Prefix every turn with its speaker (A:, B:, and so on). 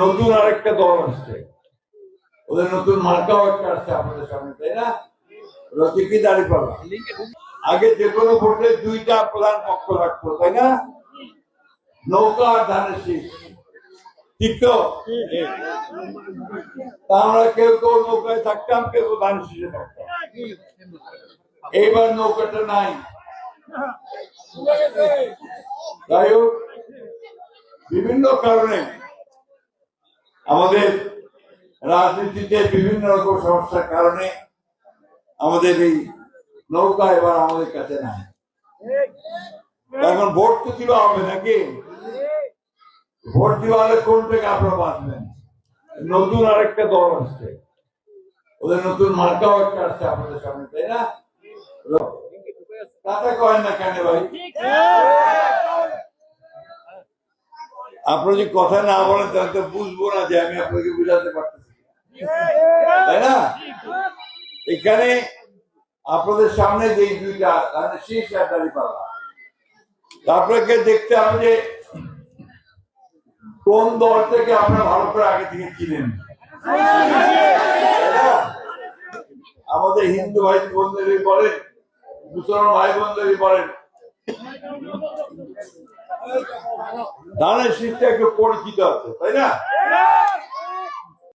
A: নতুন আরেকটা দল আসছে, ওদের নতুন মার্কাও একটা আসছে আমাদের সামনে, তাই না? রফিকি দাঁড়িপাল্লা। আগে যে কোনো ভোটে দুইটা প্রধান পক্ষ রাখতো, তাই না? নৌকা আর ধানের শীষ, ঠিক তো? আমরা কেউ কেউ নৌকায় থাকতাম, কেউ ধানের শীষে থাকতাম। এইবার নৌকাটা নাই। যাই হোক, বিভিন্ন কারণে আমাদের রাজনীতিতে বিভিন্ন রকম সমস্যার কারণে আমাদের এই নৌকা এবার আমাদের কাছে নাই। এখন ভোট তো দিবা হবে নাকি? ভোট দিবা হলে কোন থেকে আপনারা বাঁচবেন? নতুন আরেকটা দল আসছে, ওদের নতুন মার্কাও একটা আসছে আমাদের সামনে, তাই না? কথা কয় না কেন ভাই? আপনি যদি কথা না বলেন তাহলে তো বুঝবো না যে আমি আপনাকে বুঝাতে পারতেছি, তাই না? এখানে আপনাদের সামনে যে দুইটা শীর্ষ আর দাঁড়িপাল্লা, আপনাকে দেখতে হবে যে কোন দল থেকে আপনারা ভালো করে আগে থেকে চিনেন। আমাদের হিন্দু ভাই বোনদেরই বলেন, মুসলমান ভাই বোনদেরই বলেন, ধানের শীষটা একটু পরিচিত আছে, তাই না?